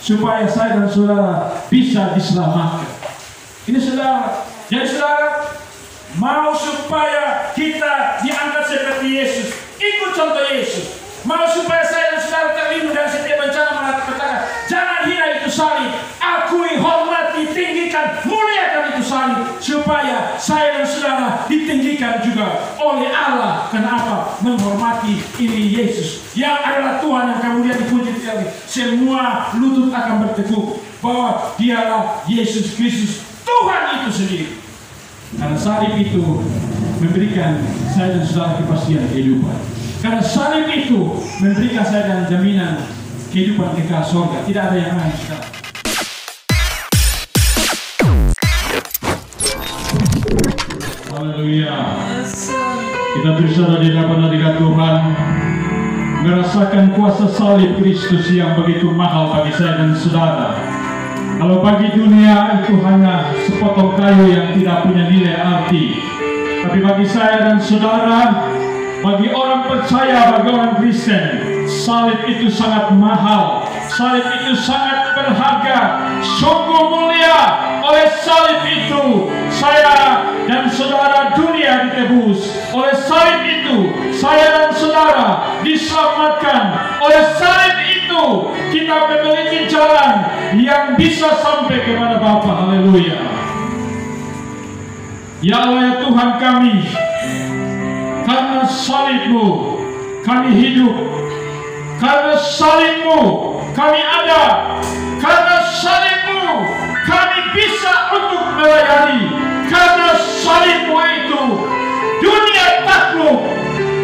supaya saya dan saudara bisa diselamatkan. Ini saudara, jadi saudara mau supaya kita diangkat seperti Yesus, ikut contoh Yesus. Mau supaya saya dan saudara terlindung dari setiap bencana malapetaka. Jangan hina itu salib, akui, hormati, tinggikan, muliakan itu salib, supaya saya dan saudara ditinggikan juga oleh Allah. Kenapa? Menghormati ini Yesus yang adalah Tuhan yang kemudian dipuji sekali. Semua lutut akan bertekuk bahwa dialah Yesus Kristus, Tuhan itu sendiri. Karena salib itu memberikan saya dan saudara kepastian kehidupan. Karena salib itu memberikan saya dan jaminan kehidupan kekal surga. Tidak ada yang lain, saudara. Haleluya. Kita bersama di hadapan hadirat Tuhan, merasakan kuasa salib Kristus yang begitu mahal bagi saya dan saudara. Kalau bagi dunia itu hanya sepotong kayu yang tidak punya nilai arti, tapi bagi saya dan saudara, bagi orang percaya, bagi orang Kristen, salib itu sangat mahal, salib itu sangat berharga, sungguh mulia. Oleh salib itu saya dan saudara dunia ditebus. Oleh salib itu saya dan saudara diselamatkan. Oleh salib itu kita memiliki jalan yang bisa sampai kepada Bapa. Haleluya. Ya Allah, ya Tuhan kami, karena salib-Mu kami hidup, karena salib-Mu kami ada, karena salib-Mu kami bisa untuk melayani, karena salib-Mu itu dunia takluk,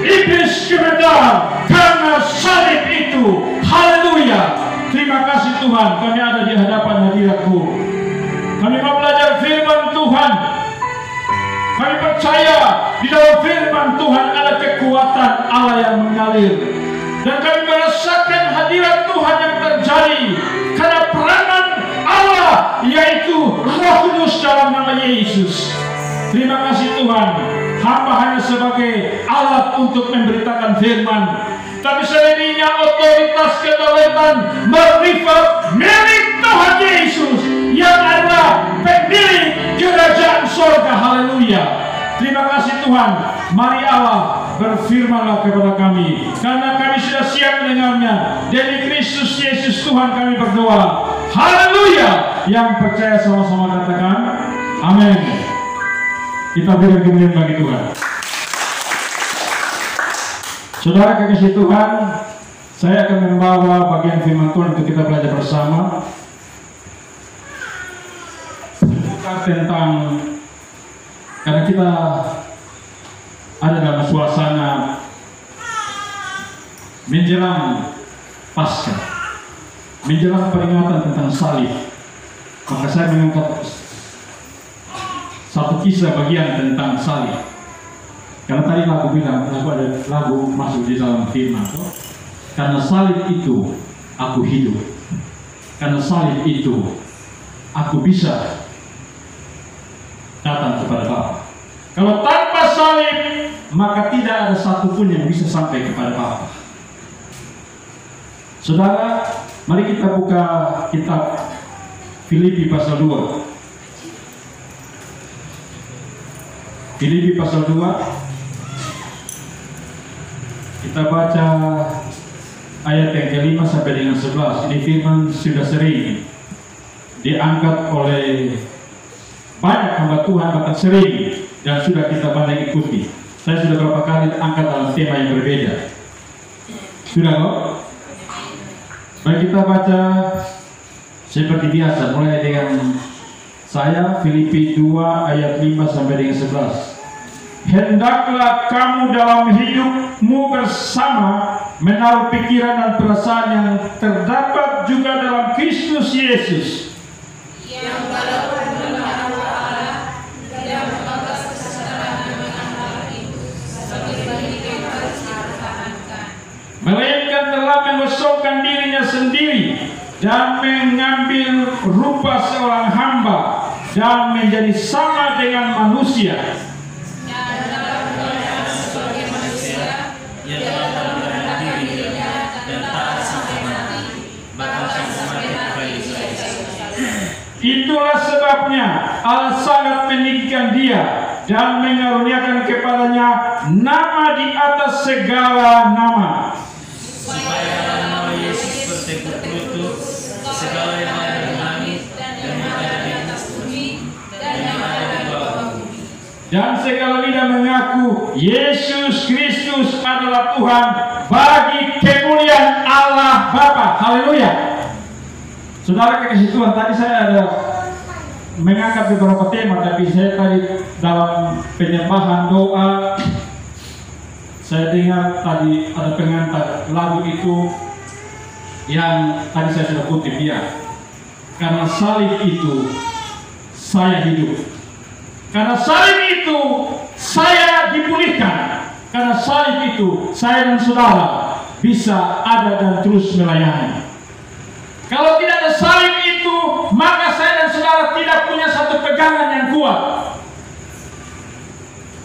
iblis gemetar, karena salib itu. Haleluya. Terima kasih Tuhan, kami ada di hadapan hadirat-Mu. Kami mau belajar firman Tuhan. Kami percaya di dalam firman Tuhan ada kekuatan Allah yang mengalir. Dan kami merasakan hadirat Tuhan yang terjadi karena peranan Allah, yaitu Roh Kudus dalam nama Yesus. Terima kasih Tuhan. Hamba hanya sebagai alat untuk memberitakan firman, tapi selebihnya otoritas kedaulatan marifat milik Tuhan Yesus yang adalah pemilik kerajaan surga. Haleluya. Terima kasih Tuhan. Mari Allah berfirmanlah kepada kami, karena kami sudah siap mendengarnya. Demi Kristus Yesus Tuhan kami berdoa. Haleluya. Yang percaya sama-sama katakan amin. Kita berikan kemuliaan bagi Tuhan. Saudara kekasih Tuhan, saya akan membawa bagian firman Tuhan untuk kita belajar bersama tentang, karena kita ada dalam suasana menjelang Paskah, menjelang peringatan tentang salib, maka saya mengangkat satu kisah bagian tentang salib. Karena tadi lagu bilang, lagu masuk di dalam firman. Karena salib itu aku hidup, karena salib itu aku bisa datang kepada Bapa. Kalau tanpa salib, maka tidak ada satupun yang bisa sampai kepada Bapa. Saudara, mari kita buka kitab Filipi pasal 2. Filipi pasal 2. Kita baca ayat yang ke-5 sampai dengan 11. Ini firman sudah sering diangkat oleh banyak hamba Tuhan, bahkan sering, dan sudah kita banyak ikuti. Saya sudah beberapa kali angkat dalam tema yang berbeda. Sudah kok? Baik, kita baca seperti biasa, mulai dengan saya, Filipi 2 ayat 5 sampai dengan 11. Hendaklah kamu dalam hidupmu bersama menaruh pikiran dan perasaan yang terdapat juga dalam Kristus Yesus, yang walaupun benar Allah tidak membalas kesetaraan dengan Allah itu sebagai bagian harus dipertahankan, melainkan telah mengosongkan dirinya sendiri dan mengambil rupa seorang hamba dan menjadi sama dengan manusia. Itulah sebabnya Allah sangat meninggikan dia dan mengaruniakan kepadanya nama di atas segala nama, supaya nama Yesus bertekuk-lutut segala yang ada di langit dan yang ada di atas bumi dan yang ada di bawah bumi, dan segala lidah mengaku Yesus Kristus adalah Tuhan bagi kemuliaan Allah Bapa. Haleluya. Saudara kekasih Tuhan, tadi saya ada mengangkat beberapa tema, tapi saya tadi dalam penyembahan doa saya dengar tadi ada pengantar lagu itu yang tadi saya sudah kutip ya. Karena salib itu saya hidup. Karena salib itu saya dipulihkan. Karena salib itu saya dan saudara bisa ada dan terus melayani. Kalau tidak ada salib itu, maka saya dan saudara tidak punya satu pegangan yang kuat.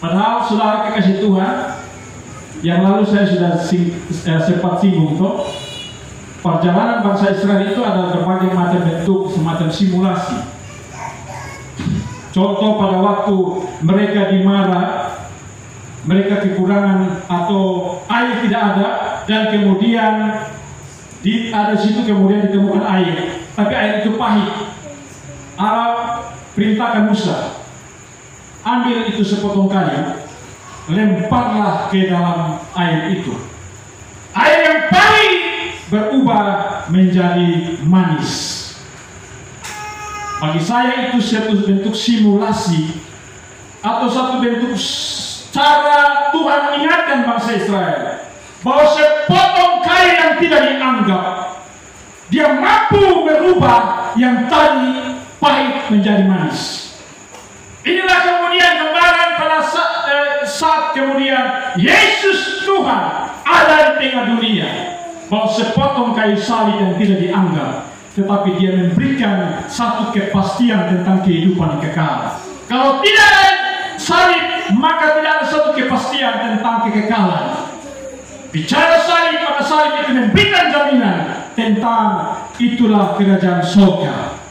Padahal saudara kekasih Tuhan, yang lalu saya sudah sempat singgung toh, perjalanan bangsa Israel itu adalah berbagai macam bentuk semacam simulasi. Contoh pada waktu mereka dimarah, mereka kekurangan atau air tidak ada, dan kemudian ada situ kemudian ditemukan air, tapi air itu pahit. Allah perintahkan Musa, ambil itu sepotong kayu, lemparlah ke dalam air itu. Air yang pahit berubah menjadi manis. Bagi saya itu satu bentuk simulasi atau satu bentuk cara Tuhan mengingatkan bangsa Israel bahwa sepotong kayu yang tidak dianggap, dia mampu berubah yang tadi pahit menjadi manis. Inilah kemudian gambaran pada saat kemudian Yesus Tuhan ada di tengah dunia, bahwa sepotong kayu salib yang tidak dianggap, tetapi dia memberikan satu kepastian tentang kehidupan kekal. Kalau tidak ada salib, maka tidak ada satu kepastian tentang kekekalan. Bicara salib, maka salib itu memberikan jaminan tentang itulah kerajaan surga.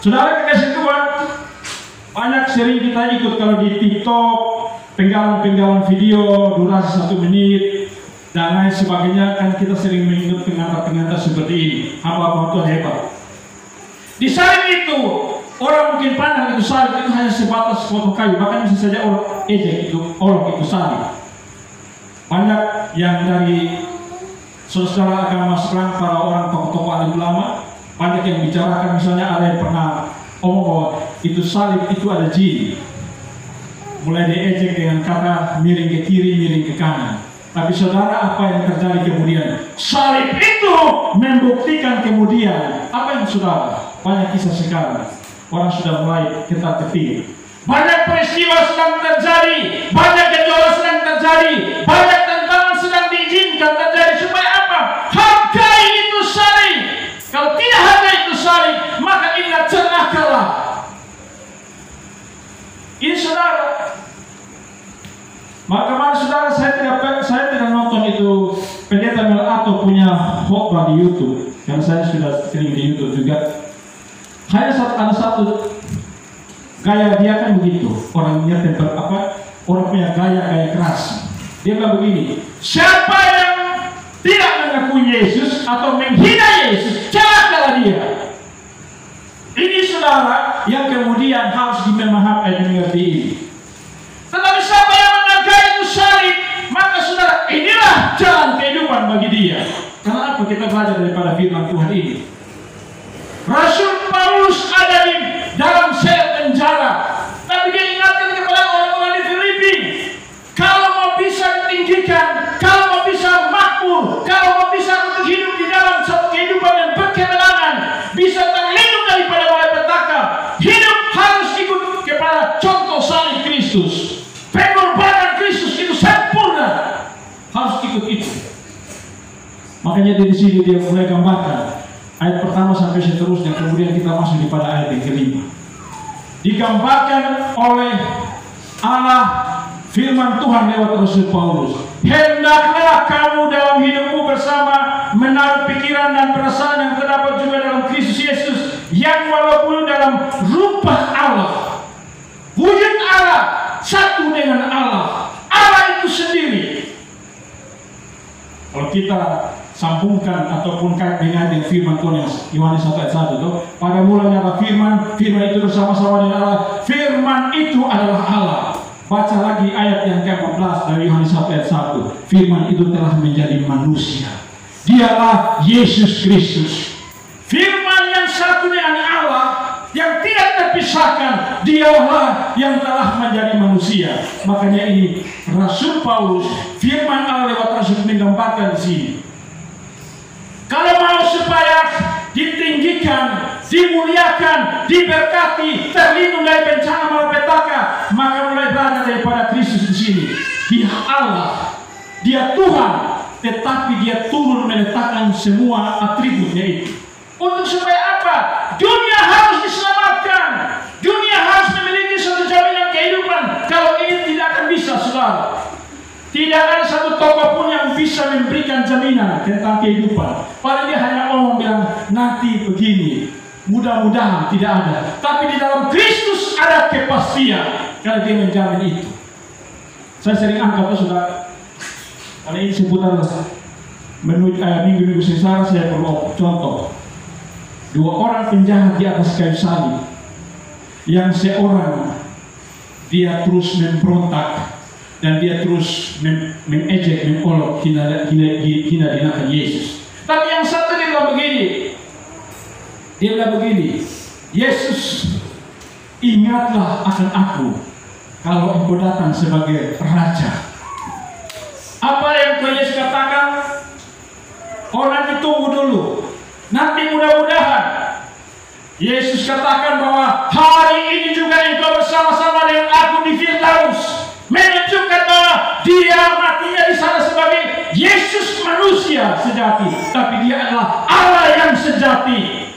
Saudara kekasih Tuhan, banyak sering kita ikut kalau di TikTok, penggalan-penggalan video durasi 1 menit dan lain sebagainya, kan kita sering mengikut pengantar-pengantar seperti ini. Apa Tuhan hebat. Di salib itu orang mungkin pandang itu salib itu hanya sebatas potong kayu, bahkan bisa saja orang ejek itu orang itu salib. Banyak yang dari saudara agama sekarang, para orang tokoh-tokoh alim ulama, banyak yang bicarakan, misalnya ada yang pernah omong bahwa itu salib itu ada jin, mulai diejek dengan kata miring ke kiri, miring ke kanan. Tapi saudara, apa yang terjadi kemudian? Salib itu membuktikan kemudian apa yang saudara, banyak kisah sekarang orang sudah mulai ketar-ketir. Banyak peristiwa sedang terjadi, banyak gejolak sedang terjadi, banyak tantangan sedang diizinkan terjadi. Supaya apa? Hargai itu salib. Kalau tidak hargai itu salib, maka ingat celakalah. Ini saudara. Maka kemarin saudara, saya tidak nonton itu pendeta Mel atau punya khotbah di YouTube, karena saya sudah sering di YouTube juga. Hanya ada satu gaya dia kan begitu, orangnya temper apa? Orang punya gaya keras. Dia bilang begini, siapa yang tidak mengakui Yesus atau menghina Yesus, celakalah dia. Ini saudara yang kemudian harus memahami dan mengerti ini. Tetapi siapa yang menghargai itu salib, maka saudara, inilah jalan kehidupan bagi dia. Karena apa? Kita belajar daripada firman Tuhan ini. Rasul Paulus ada di dalam sel penjara, tapi dia ingatkan kepada orang-orang di Filipi, kalau mau bisa ditinggikan, kalau mau bisa makmur, kalau mau bisa untuk hidup di dalam satu kehidupan yang berkemenangan, bisa terlindung daripada malapetaka, hidup harus ikut kepada contoh salib Kristus. Pengorbanan Kristus itu sempurna, harus ikut itu. Makanya dari sini dia mulai gambarkan ayat pertama sampai seterusnya, kemudian kita masuk di pada ayat yang kelima. Digambarkan oleh Allah firman Tuhan lewat Rasul Paulus. Hendaklah kamu dalam hidupmu bersama menaruh pikiran dan perasaan yang terdapat juga dalam Kristus Yesus, yang walaupun dalam rupa Allah, wujud Allah, satu dengan Allah, Allah itu sendiri. Kalau kita sambungkan ataupun kait dengan firman Tuhan Yohanes 1 ayat 1 itu, pada mulanya ada firman, firman itu bersama-sama dengan Allah, firman itu adalah Allah. Baca lagi ayat yang ke-14 dari Yohanes 1 ayat 1. Firman itu telah menjadi manusia. Dialah Yesus Kristus. Firman yang satu dengan Allah, yang tidak terpisahkan, dialah yang telah menjadi manusia. Makanya ini Rasul Paulus, firman Allah lewat Rasul menggambarkan di sini. Kalau mau supaya ditinggikan, dimuliakan, diberkati, terlindung dari bencana malapetaka, maka mulai belajar daripada Kristus di sini. Dia Allah, Dia Tuhan, tetapi Dia turun meletakkan semua atributnya itu. Untuk supaya apa? Dunia harus diselamatkan. Dunia harus memiliki satu jaminan kehidupan. Kalau ini tidak akan bisa, saudara. Tidak ada satu tokoh pun yang bisa memberikan jaminan tentang kehidupan. Padahal dia hanya ngomong bilang nanti begini. Mudah-mudahan tidak ada. Tapi di dalam Kristus ada kepastian. Karena dia menjamin itu. Saya sering angkat, saudara. Karena ini seputar minggu-minggu sengsara saya perlu contoh. 2 orang penjahat di atas kayu salib, yang seorang dia terus memberontak dan dia terus mengejek, mengolok, hina-hinakan Yesus. Tapi yang satu dia bilang begini, Yesus, ingatlah akan aku kalau engkau datang sebagai raja. Apa yang Tuhan Yesus katakan? Orang ditunggu dulu. Nanti mudah-mudahan Yesus katakan bahwa hari ini juga engkau bersama-sama dengan aku di Firdaus, menunjukkan bahwa dia matinya di sana sebagai Yesus manusia sejati, tapi dia adalah Allah yang sejati.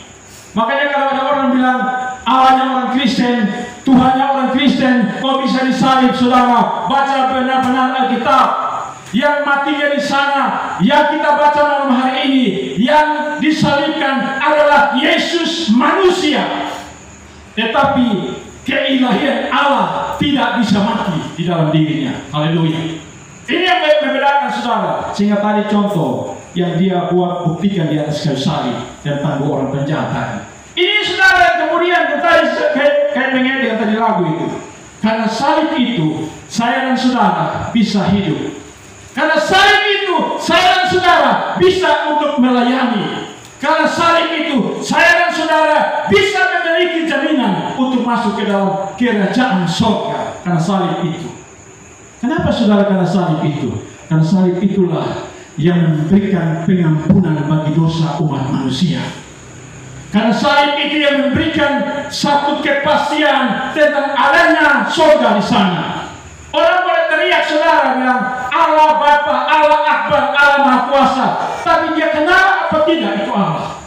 Makanya kalau ada orang bilang Allahnya orang Kristen, Tuhannya orang Kristen, kok bisa disalib, saudara? Baca benar-benar Alkitab. Yang matinya di sana, yang kita baca malam hari ini, yang disalibkan adalah Yesus manusia. Tetapi keilahian Allah tidak bisa mati di dalam dirinya. Haleluya. Ini yang membedakan, saudara. Sehingga tadi contoh yang dia buat buktikan di atas kayu salib tentang 2 orang penjahat tadi. Ini, saudara, kemudian tadi kayak mengedek tadi lagu itu. Karena salib itu, saya dan saudara bisa hidup. Karena salib itu, saya dan saudara bisa untuk melayani. Karena salib itu, saya dan saudara bisa memiliki jaminan untuk masuk ke dalam kerajaan surga. Karena salib itu. Kenapa, saudara, karena salib itu? Karena salib itulah yang memberikan pengampunan bagi dosa umat manusia. Karena salib itu yang memberikan satu kepastian tentang adanya surga di sana. Orang boleh teriak, saudara, bilang Allah Bapa, Allah Akbar, Allah Maha Kuasa, tapi dia kenal apa tidak itu Allah.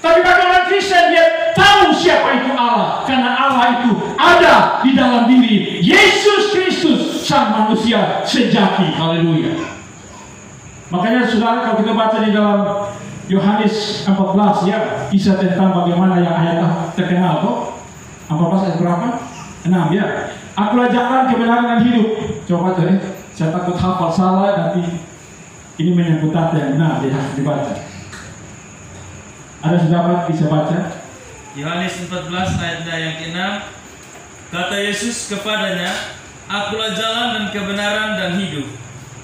Tapi bagi orang Kristen dia tahu siapa itu Allah, karena Allah itu ada di dalam diri Yesus Kristus, sang manusia sejati. Haleluya. Makanya, saudara, kalau kita baca di dalam Yohanes 14 ya, kisah tentang bagaimana yang ayat terkenal kok. 14 ayat berapa? 6 ya. Akulah jalan, kebenaran, dan hidup. Coba tuh ya. Saya takut hafal salah nanti ini menyangkut kata yang benar dibaca. Ada saudara bisa baca? Yohanes 14 ayat yang ke-6. Kata Yesus kepadanya, Akulah jalan dan kebenaran dan hidup.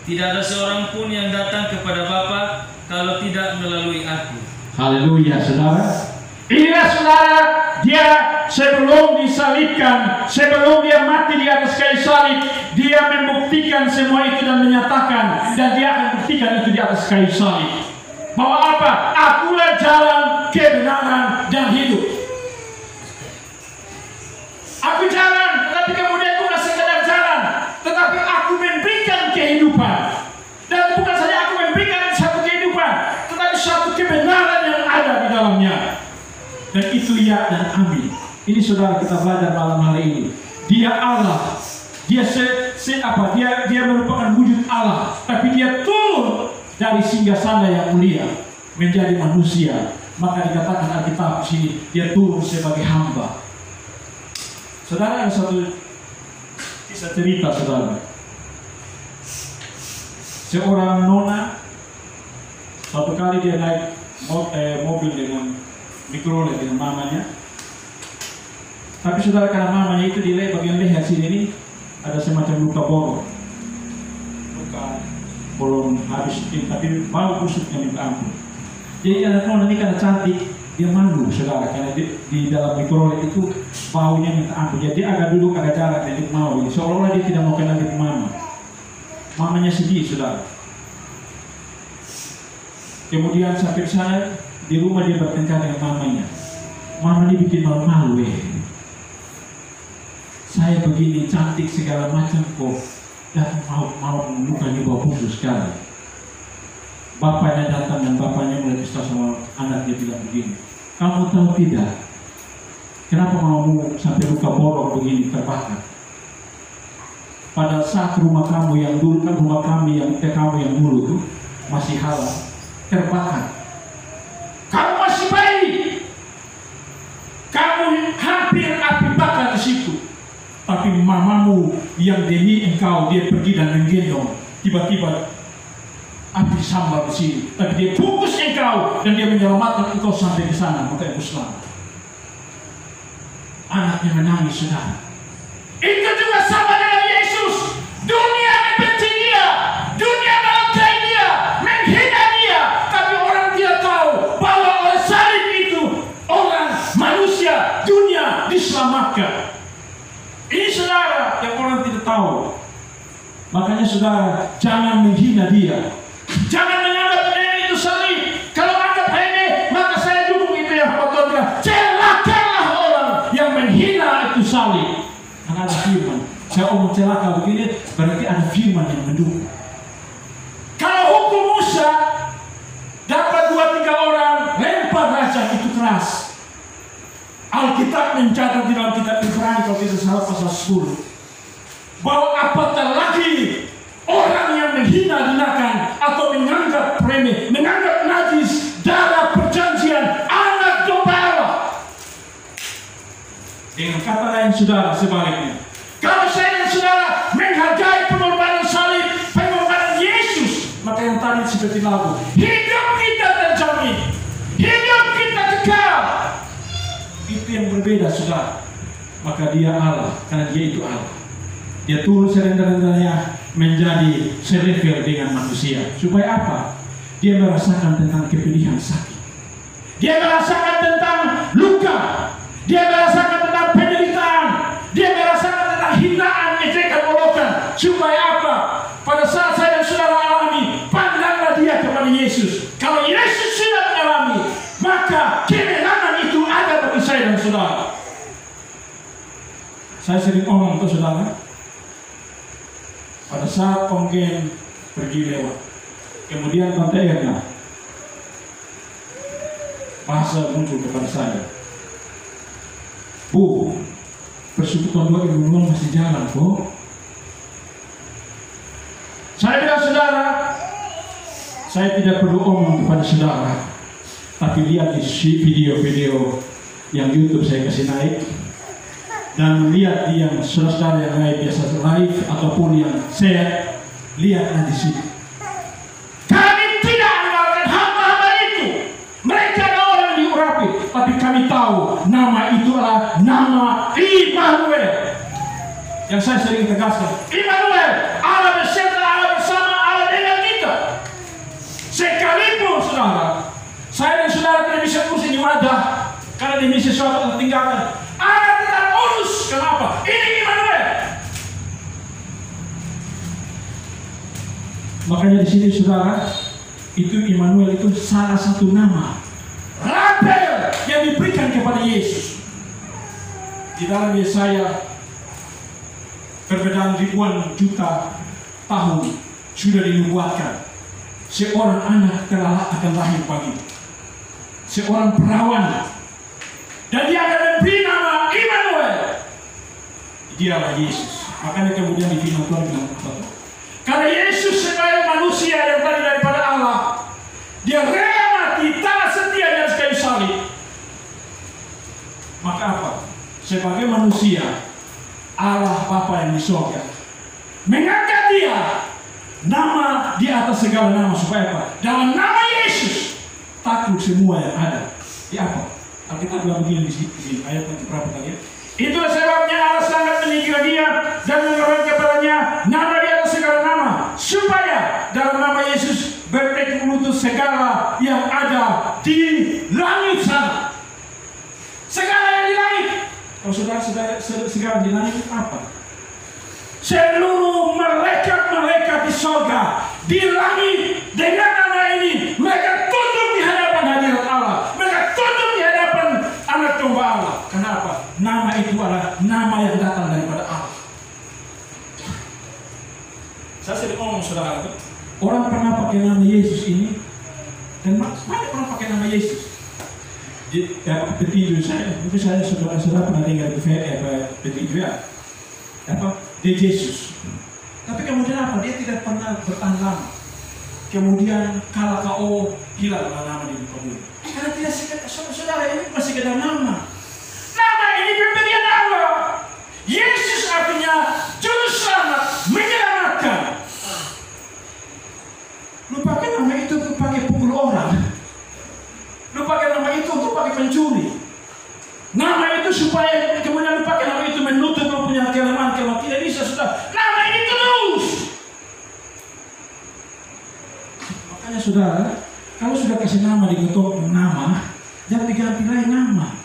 Tidak ada seorang pun yang datang kepada Bapa kalau tidak melalui aku. Haleluya, saudara. Inilah, saudara, dia sebelum disalibkan, sebelum dia mati di atas kayu salib, dia membuktikan semua itu dan menyatakan, dan dia akan buktikan itu di atas kayu salib. Bahwa apa? Akulah jalan, kebenaran, dan hidup. Aku jalan, tetapi kemudian bukan sekedar jalan, tetapi aku memberikan kehidupan. Dan bukan saja aku memberikan satu kehidupan, tetapi satu kebenaran yang ada di dalamnya. Dan itu ya dan amin. Ini, saudara, kita belajar malam hari ini. Dia Allah. Dia dia merupakan wujud Allah, tapi dia turun dari singgasana yang mulia menjadi manusia Maka dikatakan Alkitab di sini dia turun sebagai hamba. Saudara, ada satu kisah cerita, saudara. Seorang nona, suatu kali dia naik mobil dengan mikrolet dengan mamanya. Tapi saudara, karena mamanya itu di bagian leher sini ini ada semacam luka borok. Luka belum habis, tapi bau busuknya minta ampun. Jadi anak nona ini karena cantik, dia malu, saudara, karena di dalam mikrolet itu baunya minta ampun. Jadi agak duduk agak jarak, jadi mau. Seolah-olah dia tidak mau kenal dengan mama. Mamanya sedih, saudara. Kemudian sampai sana di rumah dia bertengkar dengan mamanya. Mama ini bikin malu-malu. Saya begini cantik segala macam kok, dan mau mukanya bau busuk sekali. Bapaknya datang dan bapaknya mulai kisah sama anaknya bilang begini, kamu tahu tidak, kenapa mamamu sampai luka borok begini terbakar? Pada saat rumah kamu yang dulu, kan rumah kami yang kamu yang dulu itu masih halal, terbakar. Kamu masih bayi, kamu hampir api bakar di situ. Tapi mamamu yang demi engkau, dia pergi dan menggendong, tiba-tiba api sambar di sini. Tapi dia bungkus engkau dan dia menyelamatkan engkau sampai ke sana, maka engkau selamat. Anaknya menangis, saudara. Itu juga sama dengan Yesus. Dunia membenci dia, dunia melukai dia, menghina dia, tapi orang tidak tahu bahwa oleh salib itu orang, manusia, dunia diselamatkan. Ini saudara yang orang tidak tahu. Makanya saudara, jangan menghina dia. Jangan menganggap remeh itu salib. Kalau anggap remeh, maka saya dukung itu yang Tuhan bilang, celakalah orang yang menghina itu salib. Karena ada firman. Saya omong celaka begini, berarti ada firman yang mendukung. Kalau hukum Musa dapat 2-3 orang lempar raja itu keras. Alkitab mencatat di dalam kitab Ibrani kalau tidak salah pasal 10 bahwa apatah lagi orang yang menghina dinakan atau menganggap remeh, menganggap najis darah perjanjian anak domba Allah. Dengan kata lain saudara, sebaliknya, kalau saya dan saudara menghargai pengorbanan salib, pengorbanan Yesus, maka yang tadi seperti lagu, hidup kita terjamin, hidup kita kekal. Itu yang berbeda, saudara. Maka dia Allah, karena dia itu Allah. Dia turun serendah-rendahnya menjadi selevel dengan manusia. Supaya apa? Dia merasakan tentang kepedihan sakit. Dia merasakan tentang luka. Dia merasakan tentang penderitaan. Dia merasakan tentang hinaan, ejekan, molokan. Supaya apa? Pada saat saya dan saudara alami, pandanglah dia kepada Yesus. Kalau Yesus sudah mengalami, maka kemenangan itu ada bagi saya dan saudara. Saya sering ngomong ke saudara, pada saat Onggen pergi lewat, kemudian kontainer bahasa muncul kepada saya, Bu, persekutuan 2000 masih jalan kok. Saya bilang, saudara, saya tidak perlu omong kepada saudara, tapi lihat di video-video yang YouTube saya kasih naik, dan lihat di yang saudara yang lain biasa live ataupun yang share, lihatlah di sini. Kami tidak mengenalkan hamba-hamba itu. Mereka adalah orang yang diurapi, tapi kami tahu nama itu adalah nama Immanuel. Yang saya sering tegaskan, Immanuel, Allah beserta, Allah bersama, Allah dengan kita. Sekalipun saudara, saya dan saudara tidak bisa urus di wadah karena di misi suatu tertinggalkan. Allah tetap urus. Kenapa? Ini Immanuel. Makanya di sini saudara, itu Immanuel itu salah satu nama label yang diberikan kepada Yesus. Di dalam Yesaya, perbedaan ribuan juta tahun sudah dinubuatkan, seorang anak telah akan lahir bagi, seorang perawan, dan dia akan memberi nama Immanuel. Dialah Yesus. Makanya kemudian di firman Tuhan bilang apa? Karena Yesus sebagai manusia yang tadi daripada Allah, dia rela mati, taat setia di atas kayu salib. Maka apa? Sebagai manusia, Allah Bapa yang di surga mengangkat dia nama di atas segala nama, supaya apa? Dalam nama Yesus takut semua yang ada. Di apa? Alkitab bilang begini di sini, ayat yang berapa tadi? Itulah sebabnya Allah sangat meninggikan dia dan mengangkat kepadanya nama di atas segala nama, supaya dalam nama Yesus bertekuk lutut segala yang ada di langit sana. Segala yang di langit. Kalau saudara segala di langit itu apa? Seluruh malaikat-malaikat di surga, di langit, dengan nama ini mereka tunduk di hadapan hadirat Allah. Mereka tunduk di hadapan anak domba Allah. Kenapa? Nama itu adalah nama yang datang daripada Allah. Saya sering ngomong saudara, orang pernah pakai nama Yesus ini, dan banyak orang pakai nama Yesus. Petinju saya, mungkin saya saudara pernah dengar di petinju ya, dia Yesus. Tapi kemudian apa? Dia tidak pernah bertahan lama. Kemudian kalah KO, hilang nama di muka bumi. Karena tidak saudara ini masih sekedar nama. Nama ini pemberian Allah. Yesus artinya juru selamat, menyelamatkan. Lu pakai nama itu untuk pakai pukul orang. Lu pakai nama itu untuk pakai pencuri. Nama itu supaya kemudian lu pakai nama itu menutup lu punya kelemahan. Tidak bisa sudah. Nama ini terus. Makanya saudara, kalau sudah kasih nama digotong nama, jangan diganti lain nama.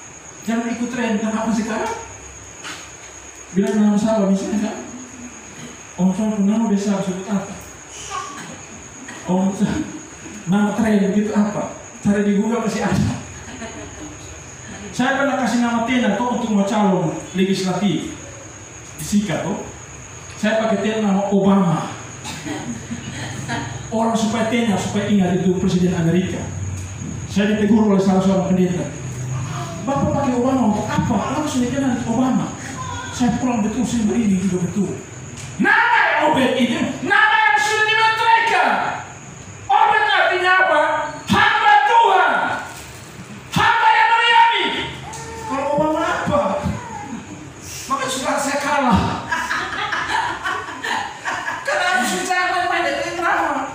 Jangan ikut tren. Kenapa sekarang? Bilang nama salah misalnya kan? Om soal nama besar sebut apa? Om nama tren begitu apa? Cari di Google masih ada. Saya pernah kasih nama Tena tuh untuk mau calon legislatif di Sika tuh. Saya pakai Tena nama Obama. Orang supaya Tena supaya ingat itu presiden Amerika. Saya ditegur oleh salah seorang pendeta. Bapak pakai Obama untuk apa? Langsung dikenal Obama. Saya pulang betul saya ini juga betul. Nama Obed itu nama yang sudah dimeteraikan. Obed artinya apa? Hamba Tuhan, hamba yang melayani. Kalau Obama apa? Maka sudah saya kalah. Karena harus bicara main-main dari nama.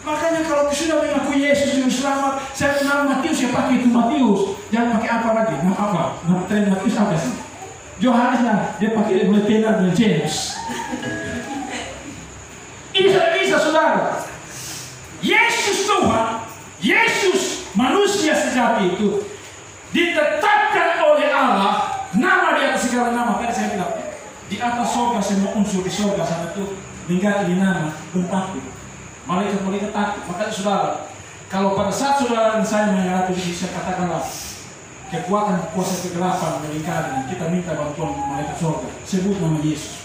Makanya kalau sudah mengaku Yesus yang selamat, saya kenal Matius, saya pakai itu Matius. Jangan pakai apa lagi? Nama apa? Nama tren Matius apa sih? Yohanes lah, dia pakai mulai Tena dan James. Ini bisa saudara. Yesus Tuhan, Yesus manusia sejati itu ditetapkan oleh Allah nama di atas segala nama. Tadi saya bilang di atas surga semua unsur di surga sana itu mengganti nama dan takut. Malaikat-malaikat takut. Makanya saudara, kalau pada saat saudara dan saya menghadapi ini, saya katakanlah kekuatan kuasa kegelapan melingkari, kita minta bantuan malaikat surga. Sebut nama Yesus.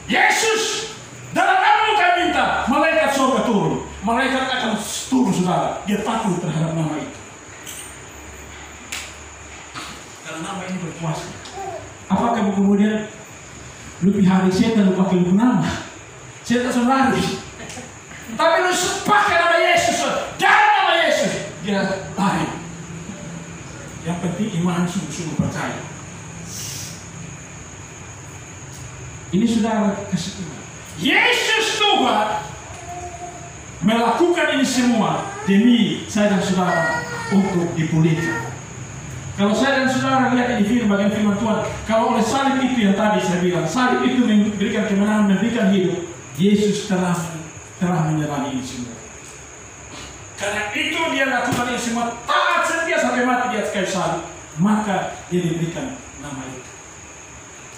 Yesus, dalam nama kami minta malaikat surga turun. Malaikat akan turun saudara. Dia takut terhadap nama itu. Karena nama ini berkuasa. Apakah kemudian lu pihari setan lu pakai lu nama? Setan saudari. Tapi lu pakai nama Yesus. Jangan nama Yesus. Dia lari. Yang penting iman sungguh-sungguh percaya. Ini saudara kasih Tuhan. Yesus Tuhan melakukan ini semua demi saya dan saudara untuk dipulihkan. Kalau saya dan saudara lihat di film bagian firman Tuhan, kalau oleh salib itu yang tadi saya bilang, salib itu memberikan kemenangan, memberikan hidup. Yesus telah menyerah ini semua. Karena itu dia lakukan ini semua, taat setia sampai mati di atas kayu salib. Maka dia diberikan nama itu.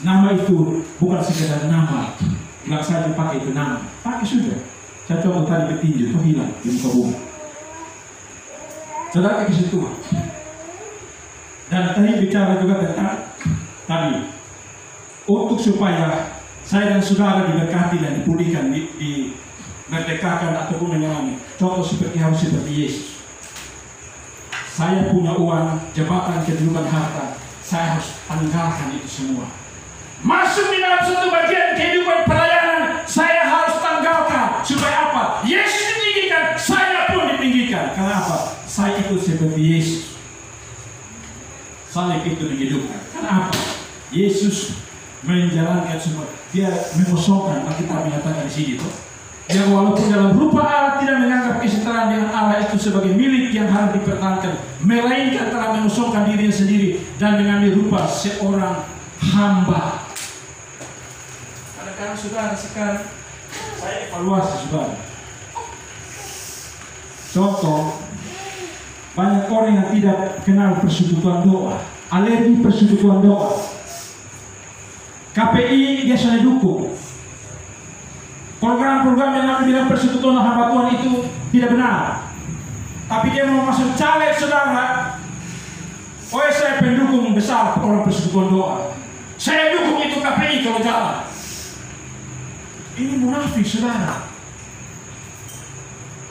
Nama itu bukan sekedar nama. Nggak saya dipakai itu nama. Pakai sudah. Saya coba tadi petinju, itu hilang di muka bumi. Saudara ke situ. Dan tadi bicara juga tentang tadi untuk supaya saya dan saudara diberkati dan dipulihkan, merdekakan ataupun menyelami. Contoh harus seperti Yesus. Saya punya uang, jabatan, kedudukan, harta. Saya harus tinggalkan itu semua. Masuk di dalam satu bagian kehidupan pelayanan, saya harus tanggalkan. Supaya apa? Yesus ditinggikan, saya pun ditinggikan. Kenapa? Saya ikut seperti Yesus. salib itu menghidupkan. Kenapa? Yesus menjalankan semua. Dia mengosongkan, kita mengatakan di sini tuh. Yang walaupun dalam rupa Allah tidak menganggap kesetaraan dengan Allah itu sebagai milik yang harus dipertahankan, melainkan telah mengosongkan dirinya sendiri dan mengambil rupa seorang hamba. Kadang-kadang saudara sekarang saya evaluasi saudara. Contoh, banyak orang yang tidak kenal persekutuan doa, alergi persekutuan doa. KPI dia sudah dukung. Program-program yang nanti bilang persekutuan hamba Tuhan itu tidak benar. Tapi dia mau masuk caleg saudara. Oh saya pendukung besar orang persekutuan doa. Saya dukung itu KPI kalau jalan. Ini munafik saudara.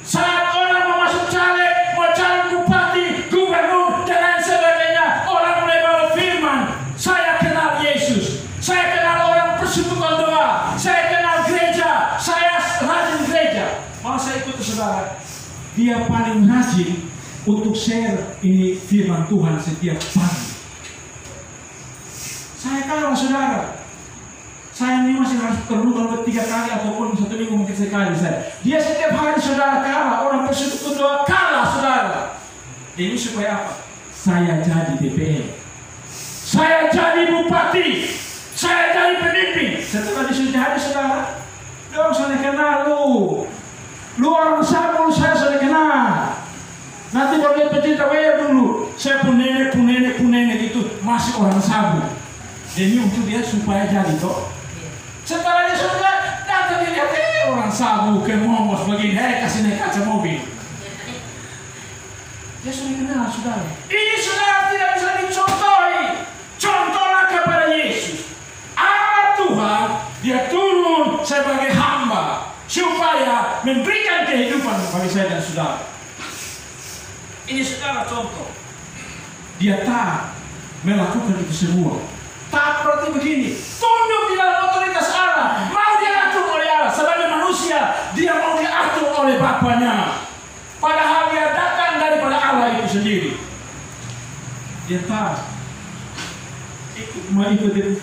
Saat orang mau masuk caleg, mau calon bupati, gubernur dan lain sebagainya, orang mulai bawa firman. Saya kenal Yesus. Saya kenal orang persekutuan doa. Saya kenal gereja. Saya rajin gereja. Mau saya ikut saudara. Dia paling rajin untuk share ini firman Tuhan setiap pagi. Saya kalah saudara. Saya ini masih harus perlu kalau 3 kali ataupun 1 minggu mungkin sekali saya. Dia setiap hari saudara kalah. Orang persekutuan doa kalah saudara. Ini supaya apa? Saya jadi DPR. Saya jadi bupati. Saya jadi pemimpin. Setelah disuruh jadi saudara, dong saya kenal lu. Lu orang sama lu saya sudah kenal. Nanti kalau lihat pecinta dulu, saya pun nenek itu masih orang sabu. Demi untuk dia supaya jadi toh. Setelah dia sudah datang dia lihat orang sabu ke momos begini, kasih naik kaca mobil. Dia sudah kenal saudara. Ini saudara tidak bisa dicontohi. Contohlah kepada Yesus. Allah Tuhan, dia turun sebagai hamba supaya memberikan kehidupan bagi saya dan saudara. Ini saudara contoh. Dia tak melakukan itu semua. Tak berarti begini, tunduk di dalam otoritas Allah. Mau diatur oleh Allah sebagai manusia, dia mau diatur oleh Bapaknya. Padahal dia datang daripada Allah itu sendiri. Dia tak mengikuti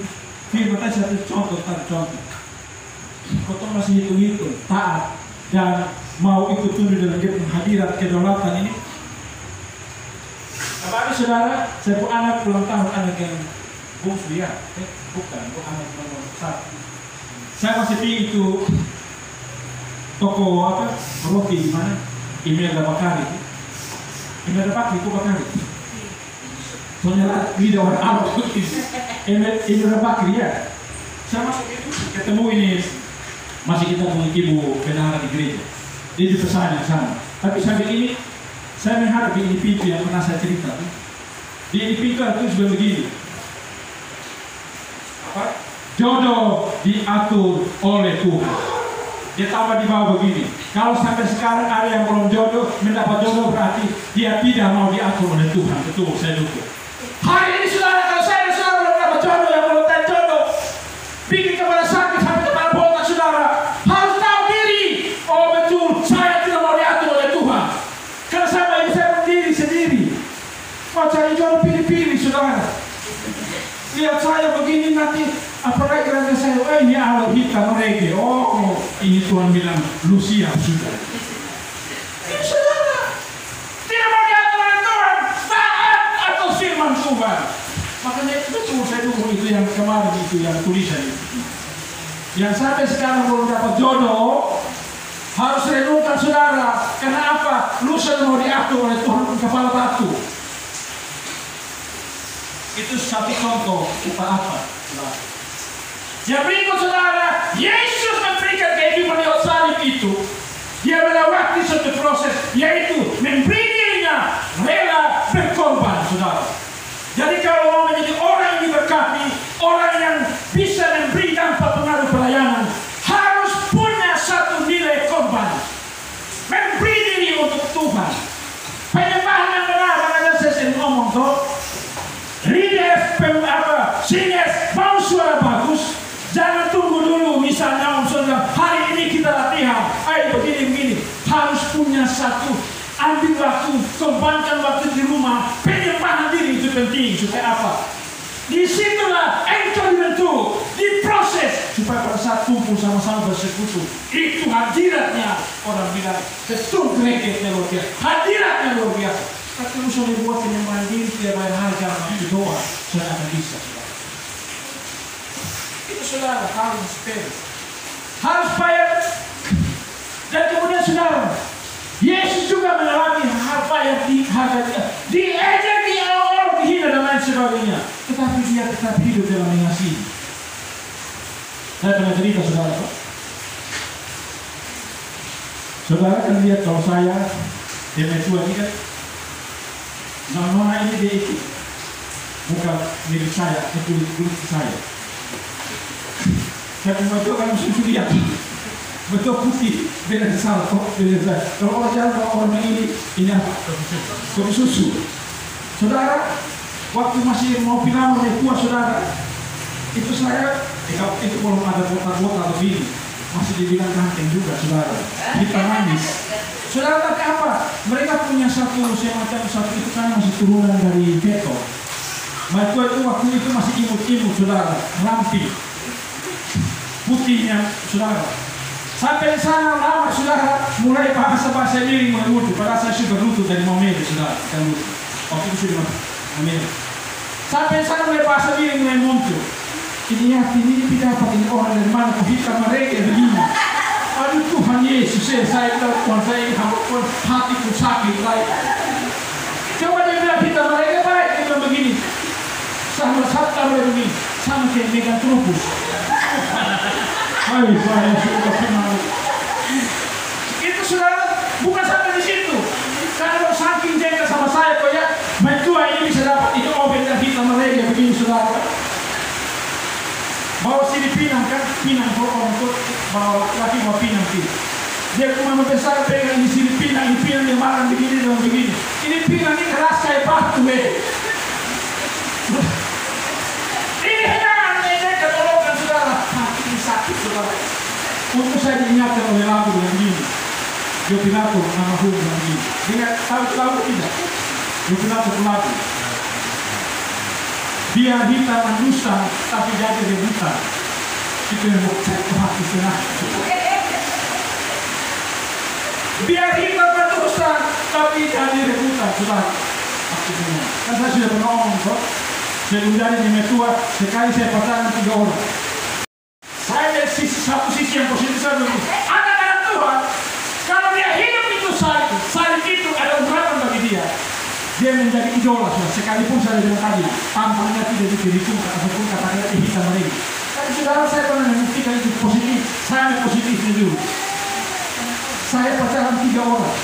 firman tadi satu contoh. Kau masih hitung-hitung, taat dan mau ikut tunduk dalam hadirat kedaulatan ini. Apalagi saudara, saya pun anak ulang tahun anak yang bungsu ya, bukan anak nomor 1. Saya masih pilih itu toko apa roti di mana? Imelda Bakari. Imelda Bakari itu Bakari. Soalnya lidah orang Arab itu. Imelda Bakari ya. Saya masuk itu ketemu ini masih kita punya ibu bendahara di gereja. Dia di pesan yang sama. Tapi sambil ini saya menghadapi ini pintu yang pernah saya cerita. Di ini pintu itu sudah begini. Apa? Jodoh diatur oleh Tuhan. Dia tambah di bawah begini. Kalau sampai sekarang ada yang belum jodoh, mendapat jodoh berarti dia tidak mau diatur oleh Tuhan. Betul, saya dukung. Hari ini saudara, kalau saya belum dapat jodoh, yang belum dapat jodoh, bikin kepala sakit sampai kepala botak saudara, harus tahu diri. Oh betul, saya tidak mau diatur oleh Tuhan. Karena saya berdiri sendiri. Mau cari jodoh pilih-pilih saudara. Lihat saya begini nanti, apalagi nanti saya, ini Allah hitam reggae. Oh, ini Tuhan bilang, lu siap sudah. Ini saudara, tidak mau diatur oleh Tuhan, taat atau firman Tuhan. Makanya itu betul saya dukung itu yang kemarin itu yang tulisan itu. Yang sampai sekarang belum dapat jodoh, harus renungkan saudara. Karena apa? Lu sudah mau diatur oleh Tuhan kepala batu. Itu satu contoh kita apa? Yang berikut saudara, Yesus memberikan kehidupan lewat salib itu. Dia melewati satu proses, yaitu memberi dirinya rela berkorban, saudara. Jadi kalau mau menjadi orang yang diberkati, orang yang bisa memberi dampak pengaruh pelayanan, harus punya satu nilai korban. Memberi diri untuk Tuhan. Penyembahan yang benar, karena saya sering ngomong tuh. Leaders, singers, mau suara bagus, jangan tunggu dulu. Misalnya om saudara, hari ini kita latihan, ayo begini, harus punya satu, ambil waktu, korbankan waktu di rumah, penyembahan diri itu penting supaya apa? Disitulah engkau dibentuk, diproses supaya pada saat kumpul sama-sama bersekutu, itu hadiratnya orang bilang betul gregetnya luar biasa, hadiratnya luar biasa. Tapi usaha dibuat penyembahan diri tidak bayar harga itu doa, saudara akan bisa. Itu saudara harus sepele, harus bayar. Dan kemudian saudara, Yesus juga mengalami apa yang diejek, orang dihina dan lain sebagainya. Tetapi dia tetap hidup dalam mengasihi. Saya pernah cerita saudara. Saudara kan lihat kalau saya tua ini kan, nona ini dia ikut. Bukan milik saya, itu milik saya. Saya membantu kan mesti lihat. Betul putih, beda salah kok, beda saya. Kalau orang jalan, kalau orang ini apa? Kopi susu. Saudara, waktu masih mau final oleh tua saudara, itu saya, itu belum ada botak-botak lebih, masih dibilang ganteng juga saudara. Kita manis. Saudara tapi apa? Mereka punya satu semacam satu itu kan masih turunan dari Beto. Beto itu waktu itu masih imut-imut saudara, ramping, putihnya saudara. Sampai di sana lama saudara, mulai bahasa-bahasa miring mulai muncul. Padahal saya sudah lutut dari Momere saudara, kan lutut. Waktu itu sudah Momere. Sampai di sana mulai bahasa miring mulai muncul. Ini tidak dapat ini orang dari mana kau hitam mereka begini. Aduh Tuhan Yesus, saya bilang Tuhan saya ini hatiku sakit lagi. Coba dia bilang hitam mereka baik, dia bilang begini. Sama sabta begini, sama kayak megang trupus. Hai, saya sudah kenal. Itu saudara, bukan sampai di situ. Karena saking jengkel sama saya, kok ya, mentua ini bisa dapat itu obat dan hitam mereka begini saudara. Bawa sini pinang kan, pinang orang itu bawa laki bawa pinang sini. Dia cuma membesar pegang di sini pinang dia marah begini dan begini. Ini pinang ini keras kayak batu Ini jangan menjengkel tolongkan saudara. Ini sakit saudara. Untuk saya diingatkan oleh lagu dengan begini. Yopinato nama hukum dengan begini. Dia tahu tidak? Yopinato lagu. Dia hitam manusia tapi jadi rebutan. Itu yang bukan hati senang. Dia hitam manusia tapi jadi rebutan. Saudara. Kan saya sudah pernah ngomong kok. Saya menjadi metua sekali saya pacaran 3 orang. Saya dari satu sisi yang positif saya bilang, anak-anak Tuhan, kalau dia hidup itu salib itu ada urutan bagi dia. Dia menjadi idola, sekalipun saya bilang tadi, tampangnya tidak dipilihkan ataupun kata-kata hitam mereka. Tapi saudara saya pernah membuktikan itu positif, saya positifnya dulu. Saya pacaran 3 orang.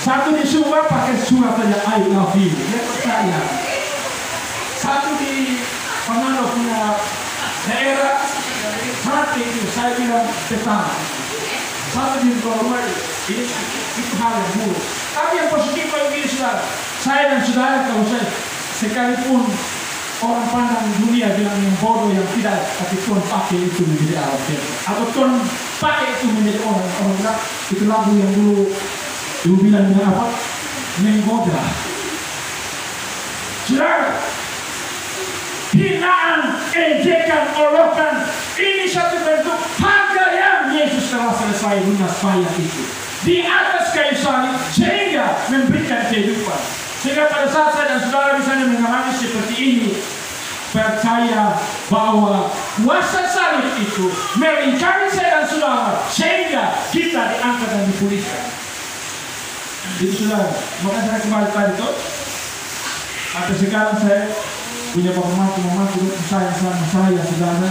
Satu di Sumba pakai surat saja, I love you. Dia percaya. Satu di Manado punya daerah mati itu, saya bilang petang. Satu di Goromai, ini itu hal yang buruk. Tapi yang positif bagi saudara, saya dan saudara kalau saya sekalipun orang pandang dunia bilang yang bodoh yang tidak, tapi Tuhan pakai itu menjadi alat atau Tuhan pakai itu menjadi orang bilang itu lagu yang dulu bilang dengan apa? Menggoda. Saudara, hinaan, ejekan, olokan, ini satu bentuk harga yang Yesus telah selesai lunas bayar itu di atas kayu salib sehingga memberikan kehidupan. Sehingga pada saat saya dan saudara misalnya mengalami seperti ini, percaya bahwa kuasa salib itu melingkari saya dan saudara sehingga kita diangkat dan dipulihkan. Jadi saudara, maka saya kembali tadi tuh. Sampai sekarang saya punya mamaku sayang sama saya saudara.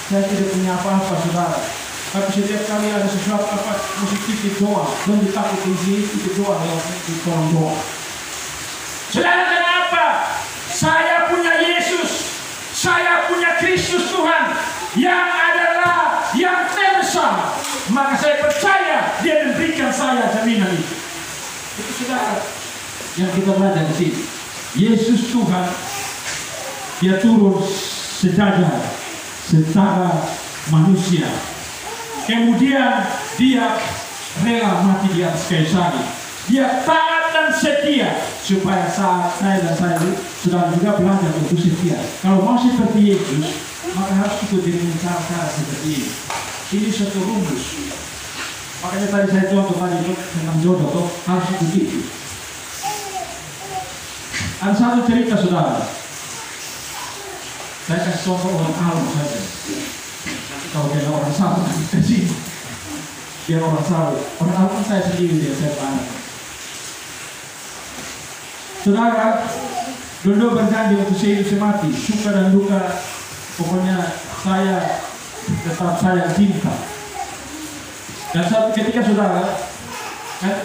Saya tidak punya apa-apa saudara. Tapi setiap kali ada sesuatu apa mesti titip doa. Dan ditakut isi titip doa lewat kolom doa. Saudara kenapa? Saya punya Yesus. Saya punya Kristus Tuhan yang adalah yang terbesar. Maka saya percaya dia memberikan saya jaminan itu. Itu saudara yang kita belajar di sini. Yesus Tuhan, dia turun sejajar secara manusia. Kemudian dia rela mati di atas kayu salib. Dia taat dan setia, supaya saat saya dan saya sudah juga belajar untuk setia. Kalau mau seperti Yesus, maka harus ikuti dengan cara-cara seperti ini. Ini satu rumus. Makanya tadi saya contoh tadi tentang jodoh, toh harus ikuti itu. Ada satu cerita saudara. Saya kasih contoh orang alim saja. Kalau dia orang salah, kita sini. Dia orang salah. Orang alim saya sendiri dia saya pandang. Saudara, dulu berjanji untuk sehidup semati, suka dan duka, pokoknya saya tetap sayang cinta. Dan satu ketika saudara, kan,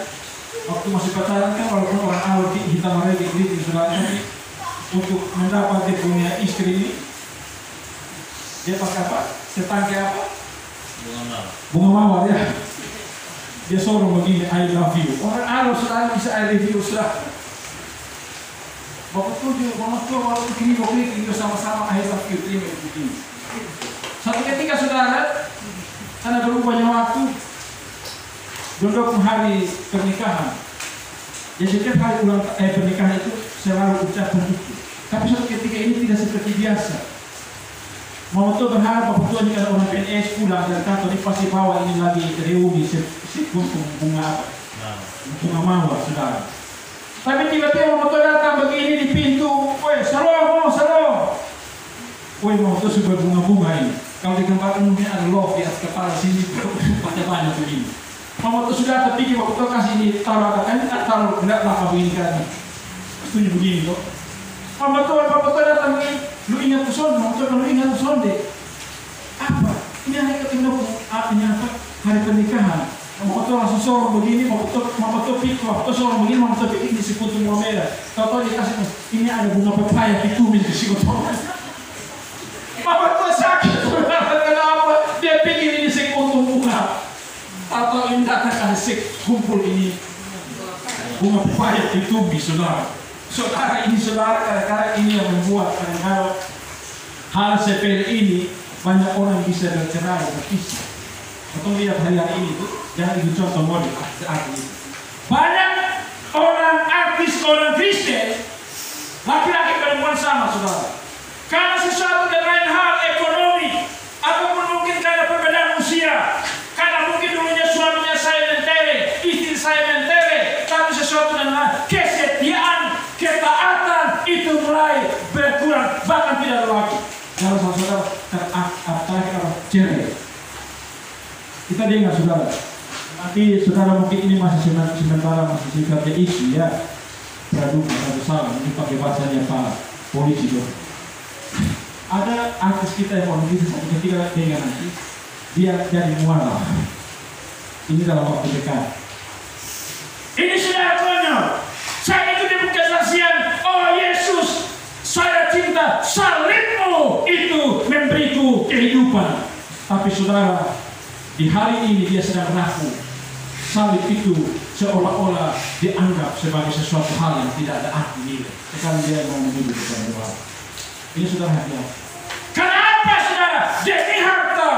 waktu masih pacaran kan walaupun orang awal kita mereka kritik saudara, tapi untuk mendapat dia punya istri ini, dia pakai apa? Setangkai apa? Bunga mawar ya. Dia suruh begini, I love you. Orang awal saudara bisa I love you saudara. Bapak tujuh, bapak tua, walaupun kini kita sama-sama I love you, terima begini. Satu ketika saudara, karena berubahnya waktu, duduk hari pernikahan. Jadi setiap hari ulang pernikahan itu selalu ucapan itu. Tapi satu ketika ini tidak seperti biasa. Mama tua berharap bapak tua jika orang PNS pulang dari kantor ini pasti bawa ini lagi reuni si bunga mawar saudara. Tapi tiba-tiba mama tua datang begini di pintu, woi salam. Woi mama tua suka bunga-bunga ini. Kalau di tempat umumnya ada love di atas kepala sini, banyak begini. Mama tuh sudah terpikir waktu itu kasih ini taruh kan taruh enggak lama begini kan. Setuju begini kok. Mama tuh datang begini, lu ingat peson, mama tuh lu ingat peson deh. Apa? Ini hari ketemu artinya apa? Hari pernikahan. Mama tuh langsung sorong begini, mama tuh pikir waktu sorong begini, mama tuh pikir di sekutu bunga merah. Tahu dia kasih ini ada bunga pepaya ditumis di sekutu. Mama tuh sakit, kenapa? Dia pikir ini sekutu bunga. Atau ini datang kasih kumpul ini bunga pepaya ditumis saudara. Saudara ini saudara kadang-kadang ini yang membuat kadang-kadang hal sepele ini banyak orang bisa bercerai berpisah. Atau lihat hari-hari ini tuh jangan itu contoh model artis. Banyak orang artis orang Kristen laki-laki perempuan sama saudara. Karena sesuatu dan lain hal ekonomi ataupun mungkin karena perbedaan usia, karena mungkin dulunya suaminya saya mentere, istri saya mentere, tapi sesuatu dan lain kesetiaan, ketaatan itu mulai berkurang, bahkan tidak ada lagi. Kalau saudara terakhir cerai, kita dengar saudara. Nanti saudara mungkin ini masih sementara masih sifatnya isu ya, praduga atau salah, ini pakai bahasanya Pak polisi dong. Ada artis kita yang orang kita satu ketika dengan nanti dia jadi mualaf. Ini dalam waktu dekat. Ini sudah konyol. Saya itu di kesaksian, oh Yesus, saya cinta, salibmu itu memberiku kehidupan. Tapi saudara, di hari ini dia sedang ragu. Salib itu seolah-olah dianggap sebagai sesuatu hal yang tidak ada arti nilai. Sekarang dia mau menuduh kepada Tuhan. Ini saudara hati-hati. Kenapa saudara? Demi harta.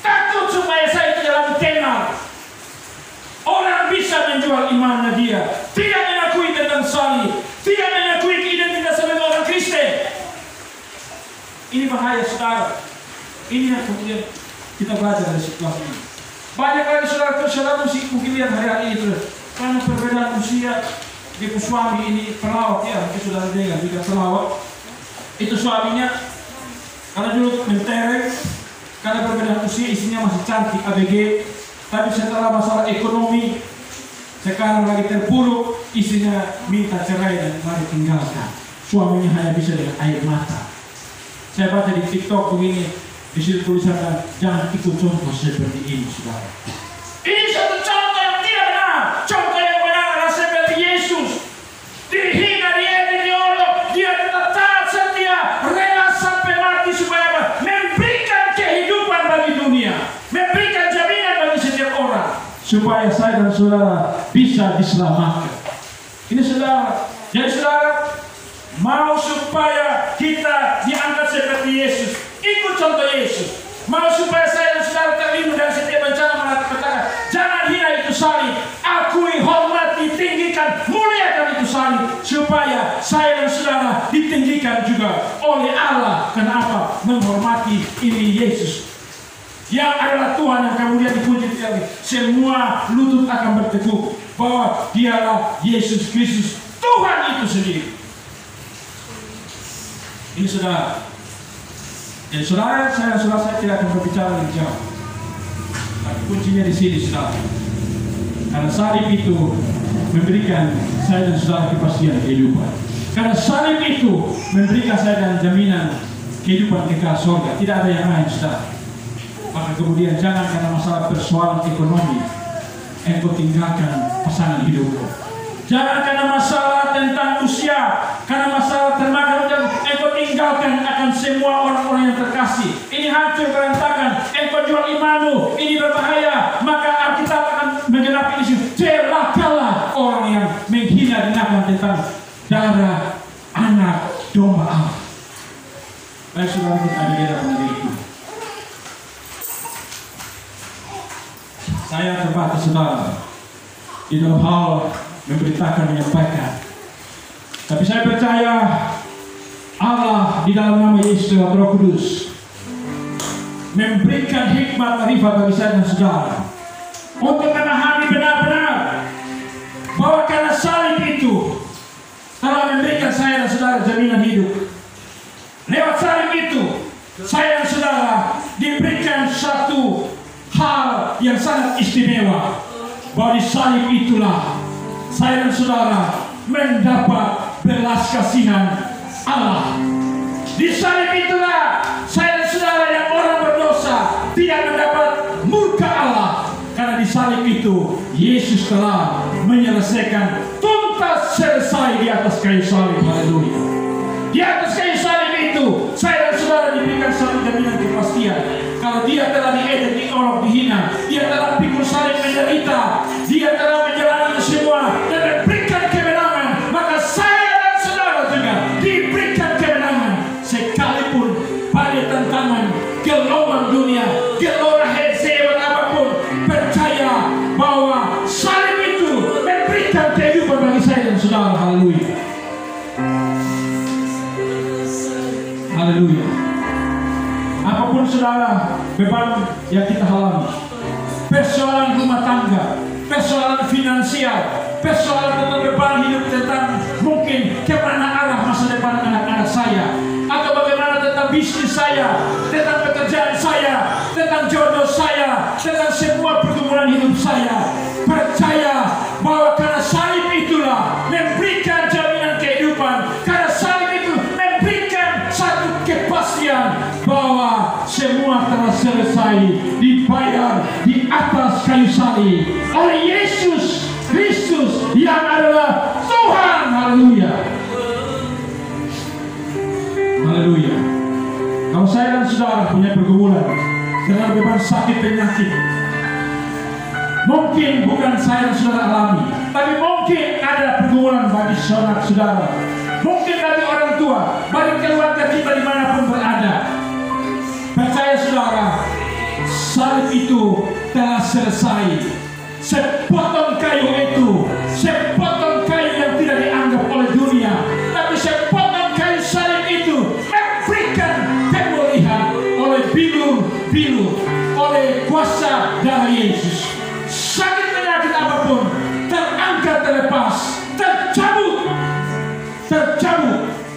Takut supaya saya tidak kenal. Orang bisa menjual imannya dia. Tidak mengakui tentang salib. Tidak mengakui identitas sebagai orang Kristen. Ini bahaya saudara. Ini yang kemudian kita belajar dari situasi ini. Banyak kali saudara mungkin lihat hari-hari itu. Karena perbedaan usia. Ibu suami ini pelawak ya. Mungkin saudara dengar juga pelawak. Itu suaminya karena dulu mentereng, karena perbedaan usia istrinya masih cantik ABG, tapi setelah masalah ekonomi sekarang lagi terpuruk, istrinya minta cerai dan mari tinggalkan. Suaminya hanya bisa dengan air mata. Saya baca di TikTok begini, di situ tulisannya jangan ikut contoh seperti ini saudara. Ini satu contoh yang tidak benar. Contoh yang benar adalah seperti Yesus. Dihina, diolok, dia tetap taat setia, rela sampai mati supaya apa? Memberikan kehidupan bagi dunia, memberikan jaminan bagi setiap orang, supaya saya dan saudara bisa diselamatkan. Ini saudara. Jadi saudara mau supaya kita diangkat seperti Yesus, ikut contoh Yesus. Mau supaya saya dan saudara terlindung dari setiap bencana malapetaka, jangan hina itu salib. Akui, hormati, tinggikan ditinggikan juga oleh Allah. Kenapa? Menghormati ini Yesus, yang adalah Tuhan yang kemudian dipuji. Semua lutut akan bertekuk bahwa dialah Yesus Kristus, Tuhan itu sendiri. Ini saudara. Jadi saudara, saya tidak akan berbicara lebih jauh. Tapi kuncinya di sini, saudara. Karena salib itu memberikan saya dan saudara kepastian kehidupan. Karena salib itu memberikan saya dan jaminan kehidupan kekal surga. Tidak ada yang lain, saudara. Maka kemudian jangan karena masalah persoalan ekonomi engkau tinggalkan pasangan hidupmu. Jangan karena masalah tentang usia, karena masalah termakan, engkau tinggalkan akan semua orang-orang yang terkasih. Ini hancur berantakan, engkau jual imanmu, ini berbahaya. Maka Alkitab akan menggenapi isu, celakalah orang yang menghina dinakan tentang darah anak domba Allah. Baik saudara, kita ada di dalam diri itu. Saya terbatas saudara di dalam hal memberitakan, menyampaikan. Tapi saya percaya Allah di dalam nama Yesus dan Roh Kudus memberikan hikmat marifat bagi saya dan saudara untuk memahami benar-benar bahwa karena salib itu telah memberikan saya dan saudara jaminan hidup. Lewat salib itu saya dan saudara diberikan satu hal yang sangat istimewa, bahwa di salib itulah saya dan saudara mendapat belas kasihan Allah. Di salib itulah saya dan saudara yang orang berdosa tidak mendapat murka Allah. Karena di salib itu Yesus telah menyelesaikan tuntas selesai di atas kayu salib. Haleluya. Di atas kayu salib itu saya dan saudara diberikan satu jaminan kepastian. Kalau dia telah diedek, diolok, dihina, dia telah pikul salib menderita, dia telah menjalani semua dan memberikan kemenangan, maka saya dan saudara juga diberikan kemenangan. Sekalipun pada tantangan gelombang dunia, gelora hebat apapun, percaya bahwa salib itu memberikan kehidupan bagi saya dan saudara. Haleluya. Haleluya. Apapun saudara beban yang kita alami, persoalan rumah tangga, persoalan finansial, persoalan tentang beban hidup, tentang mungkin kemana arah masa depan anak-anak saya, atau bagaimana tentang bisnis saya, tentang pekerjaan saya, tentang jodoh saya, tentang semua pergumulan hidup saya, percaya bahwa karena salib itulah memberikan jaminan kehidupan. Karena salib itu memberikan satu kepastian bahwa semua telah selesai, dibayar di atas kayu salib oleh Yesus Kristus yang adalah Tuhan. Haleluya. Haleluya. Kalau saya dan saudara punya pergumulan dengan beban sakit penyakit, mungkin bukan saya dan saudara alami, tapi mungkin ada pergumulan bagi saudara, mungkin bagi orang tua, bagi keluarga kita dimanapun berada. Percaya saudara, salib itu telah selesai. Sepotong kayu itu, sepotong kayu yang tidak dianggap oleh dunia, tapi sepotong kayu salib itu memberikan pemulihan oleh bilur-bilur, oleh kuasa darah Yesus. Sakit penyakit apapun terangkat, terlepas, tercabut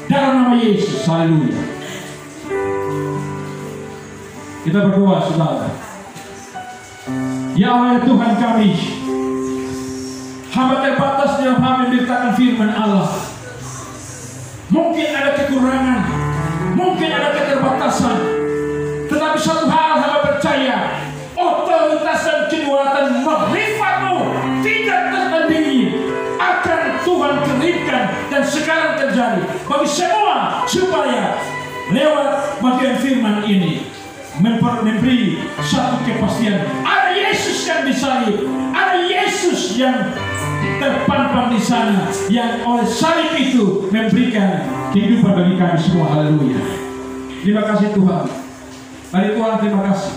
dalam nama Yesus. Haleluya. Kita berdoa saudara. Ya Allah, ya Tuhan kami, hamba terbatas dalam hal memberitakan firman Allah. Mungkin ada kekurangan, mungkin ada keterbatasan, tetapi satu hal hamba percaya, otoritas dan kedaulatan makrifat-Mu tidak tertandingi akan Tuhan keringkan dan sekarang terjadi bagi semua, supaya lewat bagian firman ini memberi satu kepastian. Ada Yesus yang disalib, ada Yesus yang terpampang di sana, yang oleh salib itu memberikan kehidupan bagi kami semua. Haleluya. Terima kasih Tuhan. Mari Tuhan, terima kasih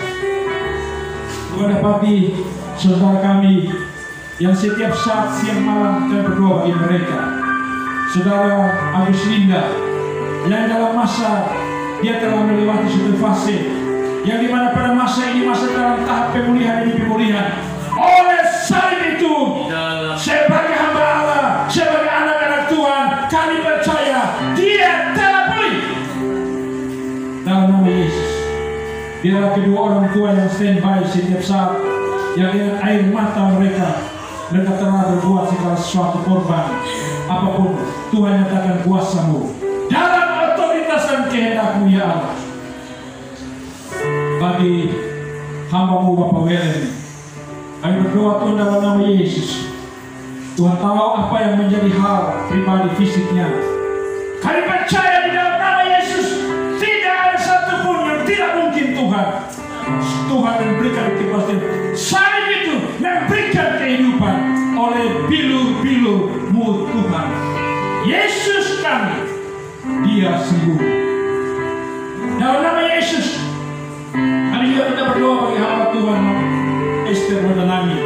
Tuhan dapati saudara kami yang setiap saat siang malam kami berdoa bagi mereka. Saudara Agus Linda, yang dalam masa dia telah melewati suatu fase yang dimana pada masa ini masa dalam tahap pemulihan ini pemulihan. Oleh salib itu, sebagai hamba Allah, sebagai anak-anak Tuhan, kami percaya dia telah pulih. Dalam nama Yesus, biarlah kedua orang tua yang standby setiap saat, yang dengan air mata mereka telah berbuat segala sesuatu korban, apapun Tuhan nyatakan kuasa-Mu dalam otoritas dan kehendak-Mu ya Allah. Bagi hamba-Mu Bapak Weren, kami berdoa Tuhan dalam nama Yesus. Tuhan tahu apa yang menjadi hal pribadi fisiknya. Kami percaya di dalam nama Yesus tidak ada satupun yang tidak mungkin Tuhan. Tuhan memberikan kepastian. Salib itu memberikan kehidupan oleh bilur-bilur-Mu Tuhan. Yesus kami, dia sembuh. Dalam nama Yesus, kami juga kita berdoa bagi hamba Tuhan Esther Rodanami.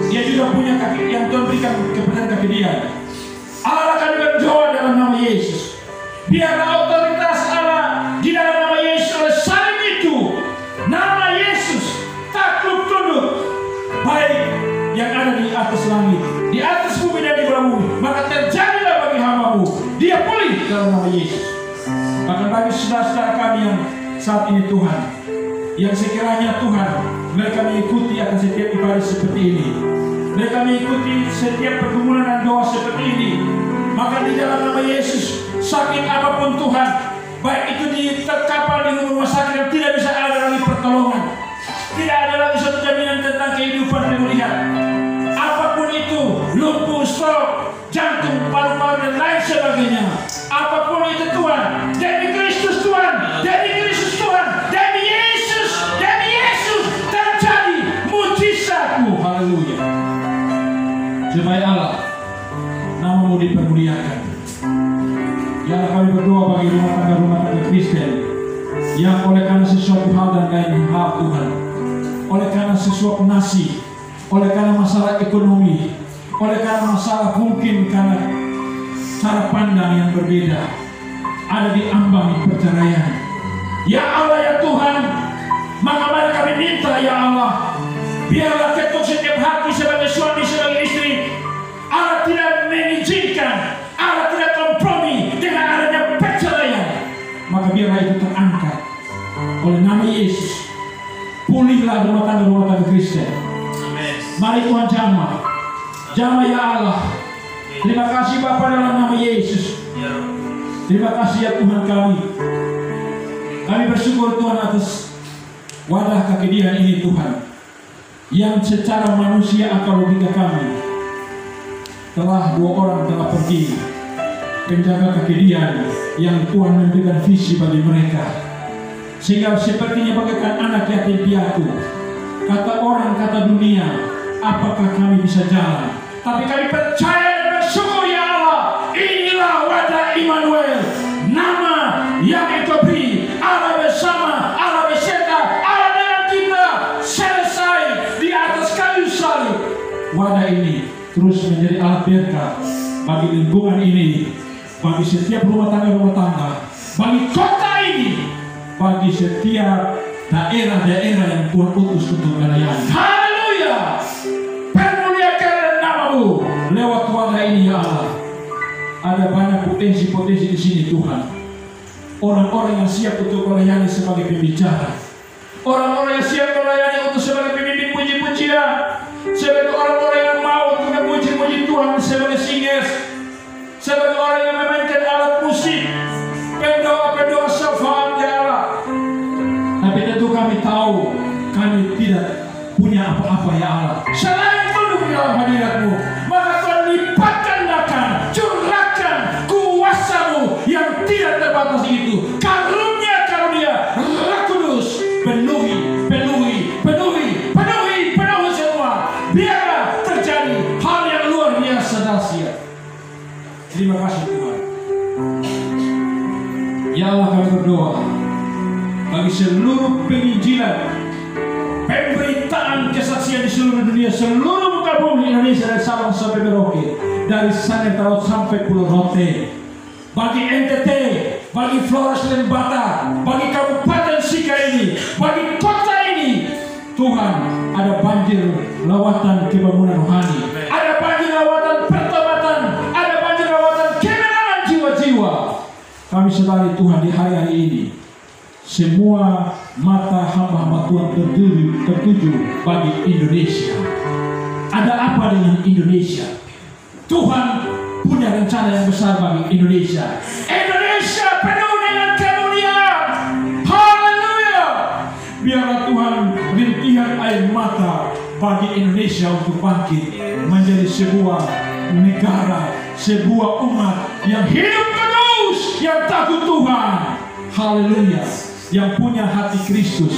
Dia juga punya kaki yang Tuhan berikan kepada kaki dia. Allah kami berdoa dalam nama Yesus. Biarlah otoritas Allah di dalam nama Yesus oleh salib itu. Nama Yesus takluk tunduk, baik yang ada di atas langit, di atas bumi dan di bawah bumi. Maka terjadilah bagi hamba-Mu, dia pulih dalam nama Yesus. Bahkan bagi saudara-saudara kami yang saat ini Tuhan, yang sekiranya Tuhan mereka mengikuti akan setiap ibadah seperti ini, mereka mengikuti setiap pergumulan dan doa seperti ini, maka di dalam nama Yesus sakit apapun Tuhan, baik itu di kapal, di rumah sakit yang tidak bisa ada lagi pertolongan, tidak ada lagi suatu jaminan tentang kehidupan pemulihan, apapun itu, lumpuh, stroke, jantung, paru-paru dan lain sebagainya, apapun itu Tuhan, demi Kristus Tuhan, demi Kristus Tuhan, demi Yesus terjadi mujizat-Mu. Haleluya. Supaya Allah nama-Mu dipermuliakan. Ya, kami berdoa bagi rumah tangga Kristen yang oleh karena sesuatu hal dan lain hal Tuhan, oleh karena sesuatu nasi, oleh karena masalah ekonomi, oleh karena masalah mungkin karena cara pandang yang berbeda, ada di ambang perceraian. Ya Allah ya Tuhan, maka mari kami minta ya Allah, biarlah ketuk setiap hati sebagai suami, sebagai istri. Allah tidak mengizinkan, Allah tidak kompromi dengan adanya perceraian. Maka biarlah itu terangkat oleh nama Yesus. Pulihlah rumah tangga Kristen. Mari Tuhan jamah ya Allah. Terima kasih Bapa dalam nama Yesus. Terima kasih ya Tuhan kami. Kami bersyukur Tuhan atas wadah kekedihan ini Tuhan, yang secara manusia akal logika kami telah 2 orang telah pergi penjaga kekedihan yang Tuhan memberikan visi bagi mereka, sehingga sepertinya bagaikan anak yatim piatu. Kata orang, kata dunia, apakah kami bisa jalan? Tapi kami percaya dan bersyukur ya Allah, inilah wadah Immanuel, nama yang Engkau beri, Allah bersama, Allah beserta, Allah dengan kita, selesai di atas kayu salib. Wadah ini terus menjadi alat berkat bagi lingkungan ini, bagi setiap rumah tangga, bagi kota ini, bagi setiap daerah-daerah yang Tuhan utus untuk melayani. Haleluya! Permuliakan nama-Mu lewat wadah ini ya Allah. Ada banyak potensi-potensi di sini Tuhan. Orang-orang yang siap untuk melayani sebagai pembicara, orang-orang yang siap melayani untuk sebagai pemimpin puji-pujian, sebagai orang-orang yang mau untuk memuji-muji Tuhan sebagai singers, sebagai orang yang memainkan alat musik, pendoa-pendoa syafaat ya Allah. Tapi tentu kami tahu kami tidak punya apa-apa ya Allah selain tunduk di dalam hadirat-Mu. Maka Tuhan lipat gandakan, curahkan kuasa-Mu yang tidak terbatas itu, karunia-karunia Roh Kudus, penuhi semua. Biarlah terjadi hal yang luar biasa dahsyat. Terima kasih Tuhan. Ya Allah, kami berdoa bagi seluruh penginjilan, pemberitaan kesaksian di seluruh dunia, seluruh muka bumi Indonesia dari Sabang sampai Merauke, dari Sangat sampai Pulau Rote, bagi NTT, bagi Flores Lembata, bagi Kabupaten Sika ini, bagi kota ini. Tuhan, ada banjir lawatan kebangunan rohani, ada banjir lawatan pertobatan, ada banjir lawatan kemenangan jiwa-jiwa. Kami sadari Tuhan di hari-hari ini, semua mata hamba-hamba Tuhan tertuju bagi Indonesia. Ada apa dengan Indonesia? Tuhan punya rencana yang besar bagi Indonesia. Indonesia penuh dengan kemuliaan. Haleluya. Biarlah Tuhan rintihan air mata bagi Indonesia untuk bangkit menjadi sebuah negara, sebuah umat yang hidup kudus, yang takut Tuhan. Haleluya. Yang punya hati Kristus.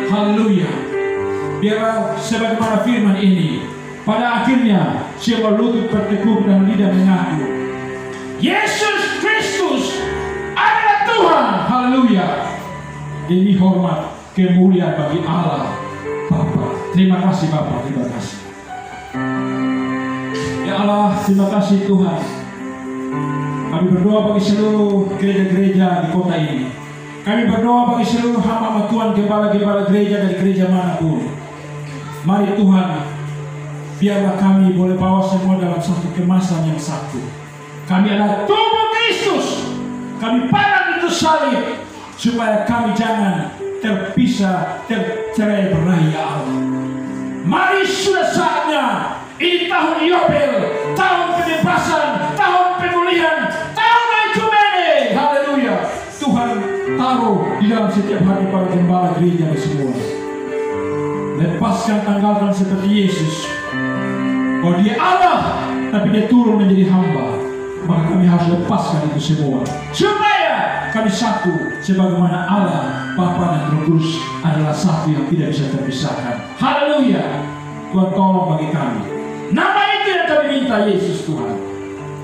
Haleluya. Biarlah sebagaimana firman ini, pada akhirnya siapa lutut bertekuk dan lidah mengaku Yesus Kristus adalah Tuhan. Haleluya. Ini hormat kemuliaan bagi Allah Bapa. Terima kasih Bapa, terima kasih. Ya Allah, terima kasih Tuhan. Kami berdoa bagi seluruh gereja-gereja di kota ini. Kami berdoa bagi seluruh hamba Tuhan, gembala-gembala gereja dari gereja manapun. Mari Tuhan, biarlah kami boleh bawa semua dalam satu kemasan yang satu. Kami adalah tubuh Kristus. Kami pandang itu salib, supaya kami jangan terpisah, tercerai berai, ya Allah. Mari sudah saatnya. Ini tahun Yobel, tahun kebebasan, tahun pemulihan, tahun Ekumene. Haleluya. Tuhan taruh di dalam setiap hati para gembala gereja semua. Lepaskan, tanggalkan seperti Yesus. Oh, dia Allah, tapi dia turun menjadi hamba. Maka kami harus lepaskan itu semua, supaya kami satu sebagaimana Allah, Bapa dan Roh Kudus adalah satu yang tidak bisa terpisahkan. Haleluya. Tuhan tolong bagi kami. Nama itu yang kami minta, Yesus Tuhan.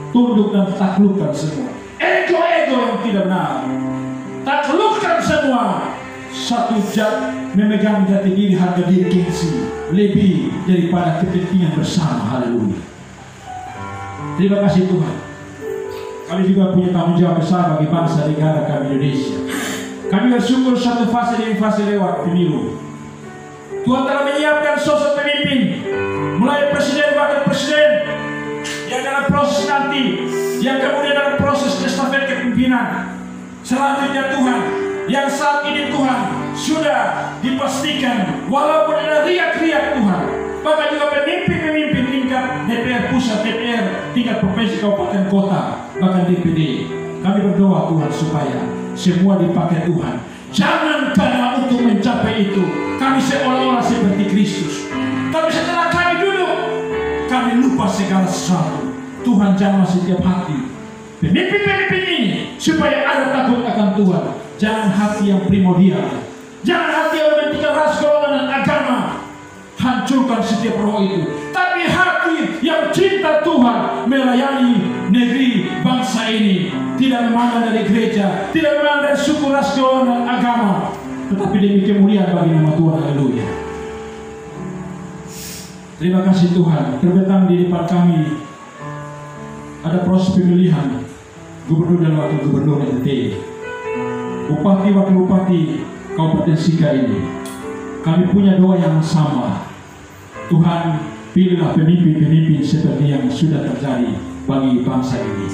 Tunduk dan taklukkan semua ego-ego yang tidak benar. Taklukkan semua. Satu jat memegang jati diri, harga diri gengsi lebih daripada kepentingan bersama. Haleluya. Terima kasih Tuhan. Kami juga punya tanggung jawab besar bagi bangsa negara kami Indonesia. Kami bersyukur satu fase demi fase lewat pemilu. Tuhan telah menyiapkan sosok pemimpin, mulai presiden, wakil presiden, yang dalam proses nanti, yang kemudian dalam proses estafet kepemimpinan. Selanjutnya Tuhan, yang saat ini Tuhan sudah dipastikan, walaupun ada riak-riak Tuhan, bahkan juga pemimpin-pemimpin tingkat DPR pusat, DPR tingkat provinsi, kabupaten, kota, bahkan DPD. Kami berdoa Tuhan supaya semua dipakai Tuhan. Jangan karena untuk mencapai itu kami seolah-olah seperti Kristus, tapi setelah kami duduk, kami lupa segala sesuatu. Tuhan jamah setiap hati pemimpin-pemimpin ini supaya ada takut akan Tuhan. Jangan hati yang primordial, jangan hati yang mementingkan ras, golongan dan agama. Hancurkan setiap roh itu, tapi hati yang cinta Tuhan, melayani negeri bangsa ini, tidak memandang dari gereja, tidak memandang dari suku, ras, golongan dan agama, tetapi demi kemuliaan bagi nama Tuhan. Haleluya. Terima kasih Tuhan. Terbentang di depan kami ada proses pemilihan gubernur dan wakil gubernur NT, bupati, wakil bupati Kabupaten Sika ini. Kami punya doa yang sama. Tuhan, pilihlah pemimpin-pemimpin seperti yang sudah terjadi bagi bangsa ini.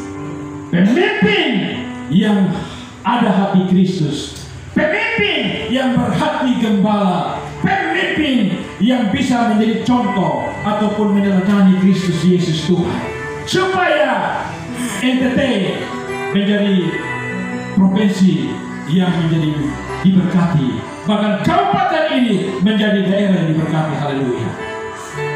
Pemimpin yang ada hati Kristus, pemimpin yang berhati gembala, pemimpin yang bisa menjadi contoh ataupun meneladani Kristus Yesus Tuhan, supaya NTT menjadi provinsi yang menjadi diberkati, bahkan kabupaten ini menjadi daerah yang diberkati. Haleluya.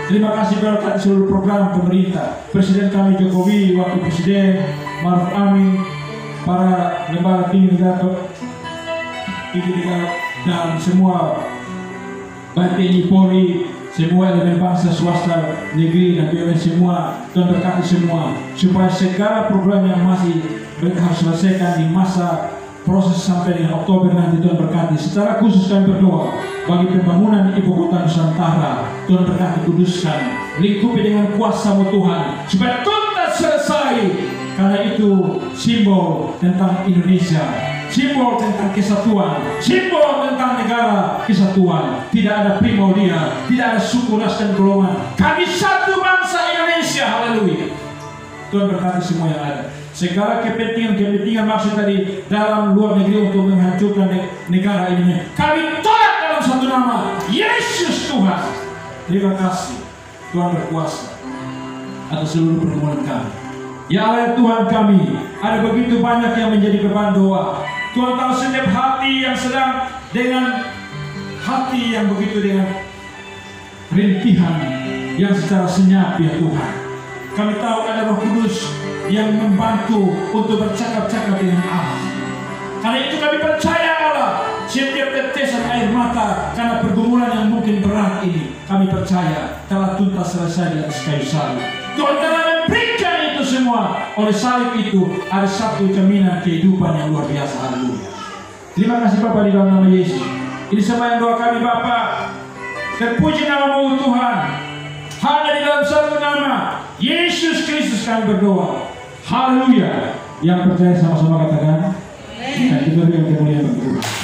Terima kasih berkat seluruh program pemerintah, Presiden kami Jokowi, Wakil Presiden Maruf Amin, para lembaga tinggi negara dan semua baik TNI, Polri, semua elemen bangsa, swasta, negeri dan BUMN semua. Tuhan berkati semua supaya segala program yang masih mereka harus selesaikan di masa proses sampai dengan Oktober nanti, Tuhan berkati. Secara khusus kami berdoa bagi pembangunan ibu kota Nusantara. Tuhan berkati, kuduskan, lingkupi dengan kuasa-Mu Tuhan, supaya tuntas selesai Karena itu simbol tentang Indonesia, simbol tentang kesatuan, simbol tentang negara kesatuan. Tidak ada primordial, tidak ada suku, ras dan golongan. Kami satu bangsa Indonesia. Haleluya. Tuhan berkati semua yang ada. Segala kepentingan maksud tadi dalam luar negeri untuk menghancurkan negara ini, kami tolak dalam satu nama, Yesus Tuhan. Terima kasih. Tuhan berkuasa atas seluruh pergumulan kami. Ya Allah Tuhan kami, ada begitu banyak yang menjadi beban doa. Tuhan tahu setiap hati yang sedang dengan hati yang begitu dengan rintihan yang secara senyap ya Tuhan. Kami tahu ada Roh Kudus yang membantu untuk bercakap-cakap dengan Allah. Karena itu kami percaya Allah, setiap tetesan air mata karena pergumulan yang mungkin berat ini, kami percaya telah tuntas selesai di atas kayu salib. Tuhan telah memberikan itu semua. Oleh salib itu ada satu jaminan kehidupan yang luar biasa. Haleluya. Terima kasih Bapa di dalam nama Yesus. Ini semua yang doa kami Bapa. Terpuji nama-Mu Tuhan. Hanya di dalam satu nama, Yesus Kristus kami berdoa. Haleluya. Yang percaya sama-sama katakan. Kita beri yang kemuliaan bagi Tuhan.